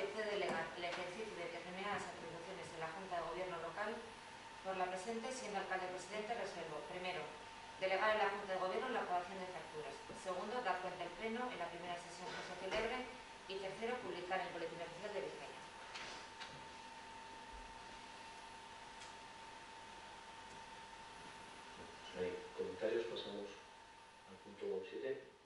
Parlamentario puede delegar el ejercicio de determinadas atribuciones en la Junta de Gobierno local por la presente, siendo alcalde presidente, reservo: primero, delegar en la Junta de Gobierno la aprobación de facturas; segundo, dar cuenta al Pleno en la primera sesión que se celebre; y tercero, publicar en el Boletín Oficial de Vizcaya. ¿Hay comentarios? Pasamos al punto 7.